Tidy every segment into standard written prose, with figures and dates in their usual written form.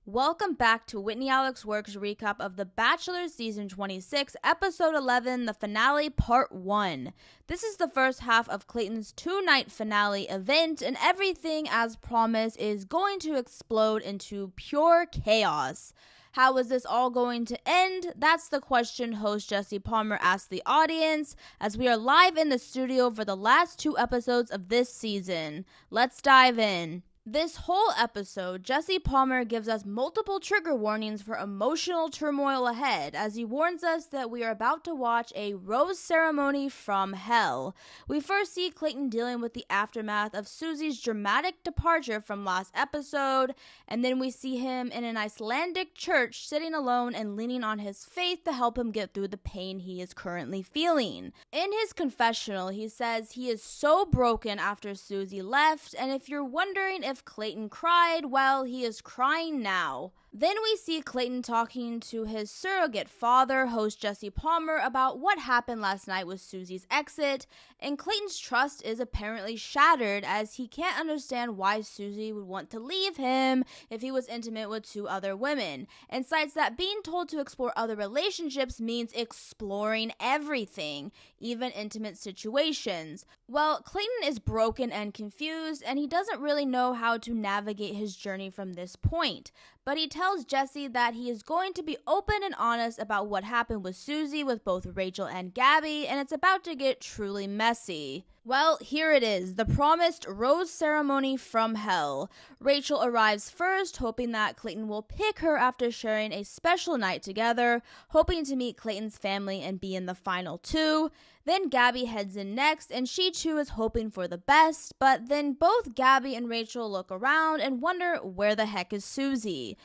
Welcome back to Whitney Alex Works recap of The Bachelor Season 26, Episode 11, the finale, Part 1. This is the first half of Clayton's two-night finale event, and everything, as promised, is going to explode into pure chaos. How is this all going to end? That's the question host Jesse Palmer asked the audience, as we are live in the studio for the last two episodes of this season. Let's dive in. This whole episode, Jesse Palmer gives us multiple trigger warnings for emotional turmoil ahead, as he warns us that we are about to watch a rose ceremony from hell. We first see Clayton dealing with the aftermath of Susie's dramatic departure from last episode, and then we see him in an Icelandic church sitting alone and leaning on his faith to help him get through the pain he is currently feeling. In his confessional, he says he is so broken after Susie left, and if you're wondering if Clayton cried, well, he is crying now. Then we see Clayton talking to his surrogate father, host Jesse Palmer, about what happened last night with Susie's exit, and Clayton's trust is apparently shattered as he can't understand why Susie would want to leave him if he was intimate with two other women, and cites that being told to explore other relationships means exploring everything, even intimate situations. Well, Clayton is broken and confused, and he doesn't really know how to navigate his journey from this point. But he tells Jesse that he is going to be open and honest about what happened with Susie with both Rachel and Gabby, and it's about to get truly messy. Well, here it is, the promised rose ceremony from hell. Rachel arrives first, hoping that Clayton will pick her after sharing a special night together, hoping to meet Clayton's family and be in the final two. Then Gabby heads in next, and she too is hoping for the best, but then both Gabby and Rachel look around and wonder where the heck is Susie.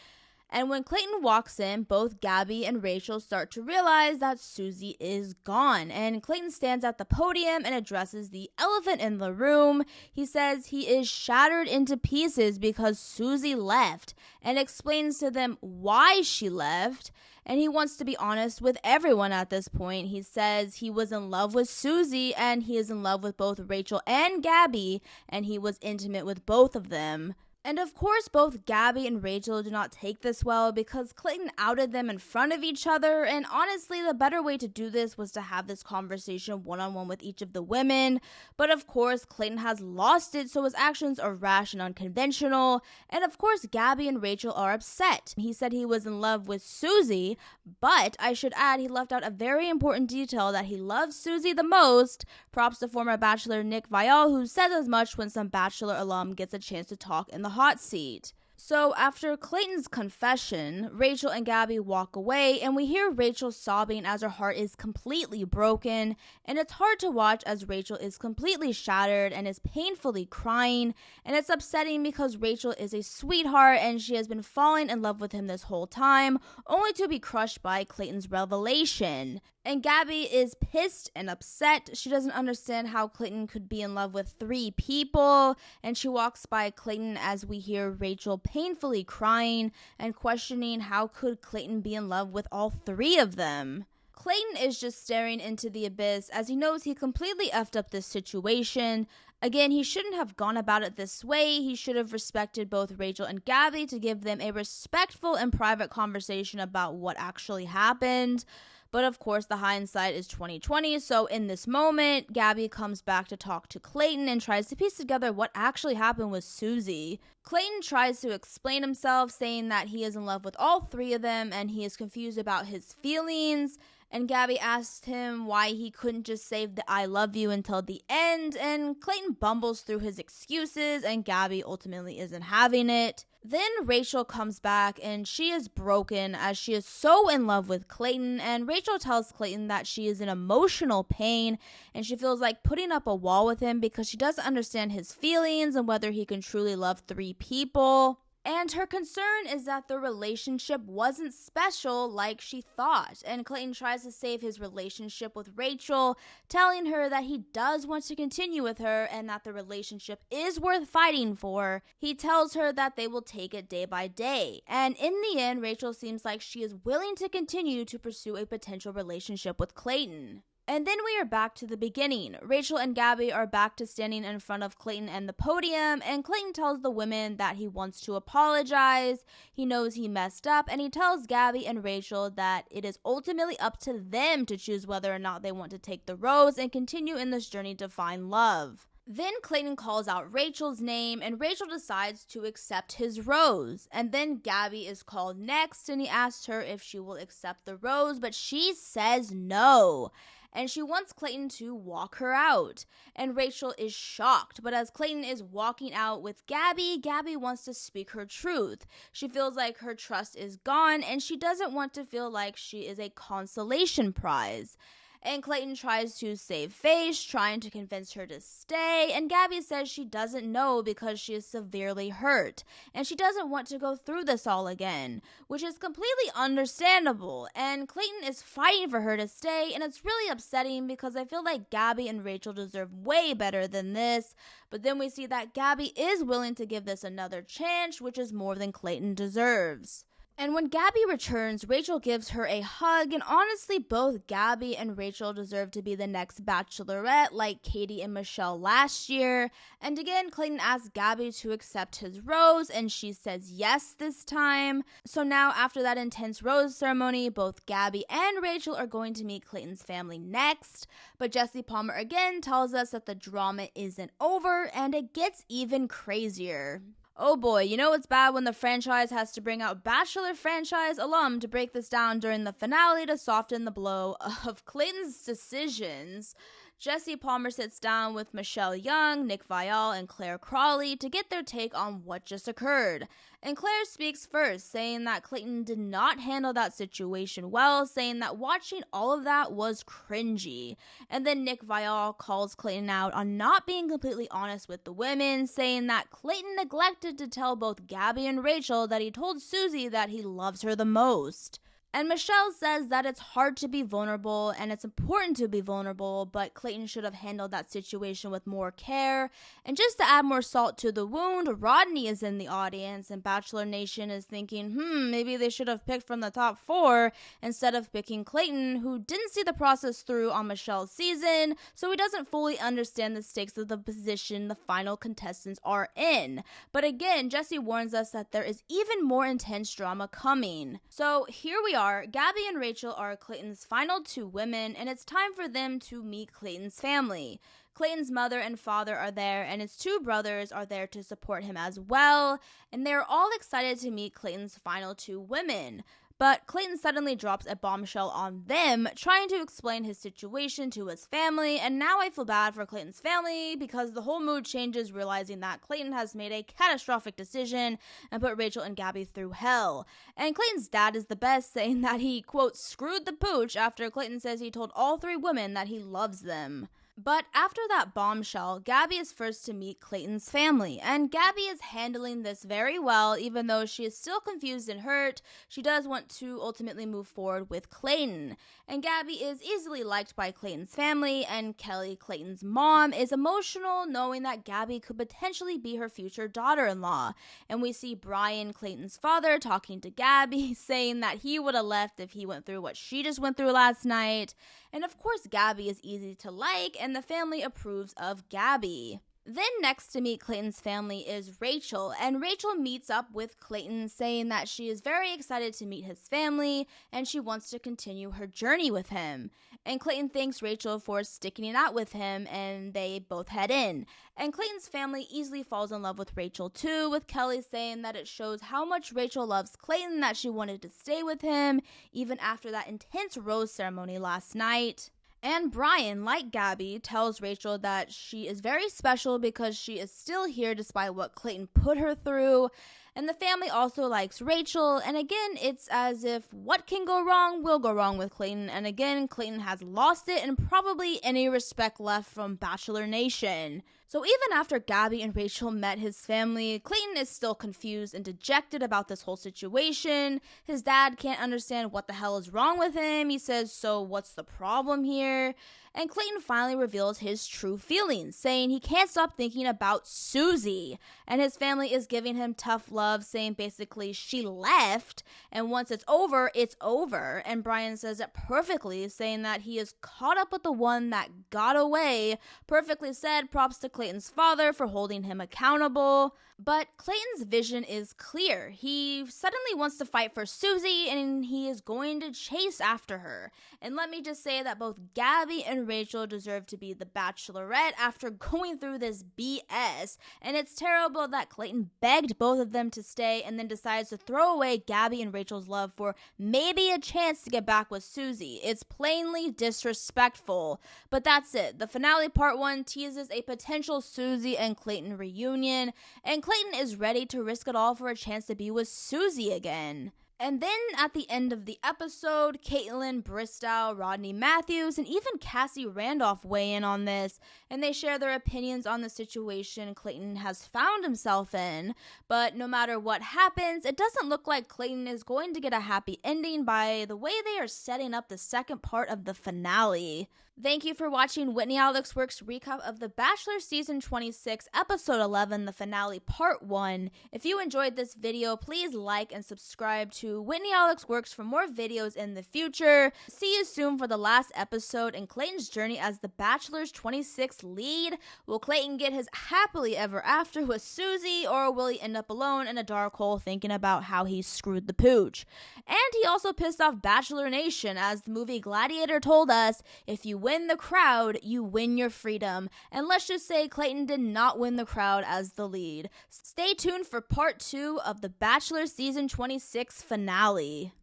And when Clayton walks in, both Gabby and Rachel start to realize that Susie is gone. And Clayton stands at the podium and addresses the elephant in the room. He says he is shattered into pieces because Susie left, and explains to them why she left. And he wants to be honest with everyone at this point. He says he was in love with Susie, and he is in love with both Rachel and Gabby, and he was intimate with both of them. And of course, both Gabby and Rachel do not take this well because Clayton outed them in front of each other, and honestly, the better way to do this was to have this conversation one-on-one with each of the women. But of course, Clayton has lost it, so his actions are rash and unconventional. And of course, Gabby and Rachel are upset. He said he was in love with Susie, but I should add he left out a very important detail that he loves Susie the most. Props to former Bachelor Nick Viall, who says as much when some Bachelor alum gets a chance to talk in the hot seat. So after Clayton's confession, Rachel and Gabby walk away, and we hear Rachel sobbing as her heart is completely broken, and it's hard to watch as Rachel is completely shattered and is painfully crying, and it's upsetting because Rachel is a sweetheart and she has been falling in love with him this whole time, only to be crushed by Clayton's revelation. And Gabby is pissed and upset. She doesn't understand how Clayton could be in love with three people, and she walks by Clayton as we hear Rachel painfully crying and questioning how could Clayton be in love with all three of them. Clayton is just staring into the abyss as he knows he completely effed up this situation. Again, he shouldn't have gone about it this way. He should have respected both Rachel and Gabby to give them a respectful and private conversation about what actually happened. But of course, the hindsight is 2020, so in this moment, Gabby comes back to talk to Clayton and tries to piece together what actually happened with Susie. Clayton tries to explain himself, saying that he is in love with all three of them and he is confused about his feelings. And Gabby asked him why he couldn't just save the I love you until the end, and Clayton bumbles through his excuses, and Gabby ultimately isn't having it. Then Rachel comes back, and she is broken as she is so in love with Clayton, and Rachel tells Clayton that she is in emotional pain, and she feels like putting up a wall with him because she doesn't understand his feelings and whether he can truly love three people. And her concern is that the relationship wasn't special like she thought. And Clayton tries to save his relationship with Rachel, telling her that he does want to continue with her and that the relationship is worth fighting for. He tells her that they will take it day by day. And in the end, Rachel seems like she is willing to continue to pursue a potential relationship with Clayton. And then we are back to the beginning. Rachel and Gabby are back to standing in front of Clayton and the podium, and Clayton tells the women that he wants to apologize. He knows he messed up, and he tells Gabby and Rachel that it is ultimately up to them to choose whether or not they want to take the rose and continue in this journey to find love. Then Clayton calls out Rachel's name, and Rachel decides to accept his rose. And then Gabby is called next, and he asks her if she will accept the rose, but she says no. And she wants Clayton to walk her out. And Rachel is shocked, but as Clayton is walking out with Gabby, Gabby wants to speak her truth. She feels like her trust is gone, and she doesn't want to feel like she is a consolation prize. And Clayton tries to save face, trying to convince her to stay, and Gabby says she doesn't know because she is severely hurt, and she doesn't want to go through this all again, which is completely understandable, and Clayton is fighting for her to stay, and it's really upsetting because I feel like Gabby and Rachel deserve way better than this, but then we see that Gabby is willing to give this another chance, which is more than Clayton deserves. And when Gabby returns, Rachel gives her a hug, and honestly, both Gabby and Rachel deserve to be the next Bachelorette, like Katie and Michelle last year. And again, Clayton asks Gabby to accept his rose, and she says yes this time. So now, after that intense rose ceremony, both Gabby and Rachel are going to meet Clayton's family next. But Jesse Palmer again tells us that the drama isn't over, and it gets even crazier. Oh boy, you know it's bad when the franchise has to bring out Bachelor franchise alum to break this down during the finale to soften the blow of Clayton's decisions. Jesse Palmer sits down with Michelle Young, Nick Viall, and Claire Crawley to get their take on what just occurred. And Claire speaks first, saying that Clayton did not handle that situation well, saying that watching all of that was cringy. And then Nick Viall calls Clayton out on not being completely honest with the women, saying that Clayton neglected to tell both Gabby and Rachel that he told Susie that he loves her the most. And Michelle says that it's hard to be vulnerable and it's important to be vulnerable, but Clayton should have handled that situation with more care. And just to add more salt to the wound, Rodney is in the audience and Bachelor Nation is thinking, maybe they should have picked from the top 4 instead of picking Clayton, who didn't see the process through on Michelle's season, so he doesn't fully understand the stakes of the position the final contestants are in. But again, Jesse warns us that there is even more intense drama coming. So here we are. Gabby and Rachel are Clayton's final 2 women, and it's time for them to meet Clayton's family. Clayton's mother and father are there, and his 2 brothers are there to support him as well, and they're all excited to meet Clayton's final 2 women. But Clayton suddenly drops a bombshell on them, trying to explain his situation to his family, and now I feel bad for Clayton's family because the whole mood changes realizing that Clayton has made a catastrophic decision and put Rachel and Gabby through hell. And Clayton's dad is the best, saying that he, quote, screwed the pooch after Clayton says he told all 3 women that he loves them. But after that bombshell, Gabby is first to meet Clayton's family, and Gabby is handling this very well, even though she is still confused and hurt. She does want to ultimately move forward with Clayton, and Gabby is easily liked by Clayton's family, and Kelly, Clayton's mom, is emotional knowing that Gabby could potentially be her future daughter-in-law, and we see Brian, Clayton's father, talking to Gabby, saying that he would have left if he went through what she just went through last night, and of course Gabby is easy to like, and the family approves of Gabby. Then next to meet Clayton's family is Rachel, and Rachel meets up with Clayton saying that she is very excited to meet his family and she wants to continue her journey with him. And Clayton thanks Rachel for sticking it out with him and they both head in. And Clayton's family easily falls in love with Rachel too, with Kelly saying that it shows how much Rachel loves Clayton that she wanted to stay with him even after that intense rose ceremony last night. And Brian, like Gabby, tells Rachel that she is very special because she is still here despite what Clayton put her through. And the family also likes Rachel. And again, it's as if what can go wrong will go wrong with Clayton. And again, Clayton has lost it and probably any respect left from Bachelor Nation. So even after Gabby and Rachel met his family, Clayton is still confused and dejected about this whole situation. His dad can't understand what the hell is wrong with him. He says, so what's the problem here? And Clayton finally reveals his true feelings, saying he can't stop thinking about Susie. And his family is giving him tough love, saying basically she left, and once it's over, it's over. And Brian says it perfectly, saying that he is caught up with the one that got away. Perfectly said, props to Clayton's father for holding him accountable. But Clayton's vision is clear. He suddenly wants to fight for Susie, and he is going to chase after her. And let me just say that both Gabby and Rachel deserve to be the Bachelorette after going through this BS. And it's terrible that Clayton begged both of them to stay and then decides to throw away Gabby and Rachel's love for maybe a chance to get back with Susie. It's plainly disrespectful. But that's it. The finale part 1 teases a potential Susie and Clayton reunion, and Clayton is ready to risk it all for a chance to be with Susie again. And then at the end of the episode, Caitlin, Bristow, Rodney Matthews, and even Cassie Randolph weigh in on this, and they share their opinions on the situation Clayton has found himself in. But no matter what happens, it doesn't look like Clayton is going to get a happy ending by the way they are setting up the second part of the finale. Thank you for watching Whitney Alex Works' recap of The Bachelor Season 26, Episode 11, the finale Part 1. If you enjoyed this video, please like and subscribe to Whitney Alex Works for more videos in the future. See you soon for the last episode in Clayton's journey as The Bachelor's 26th lead. Will Clayton get his happily ever after with Susie, or will he end up alone in a dark hole thinking about how he screwed the pooch? And he also pissed off Bachelor Nation, as the movie Gladiator told us, if you win the crowd, you win your freedom. And let's just say Clayton did not win the crowd as the lead. Stay tuned for part 2 of The Bachelor Season 26 finale.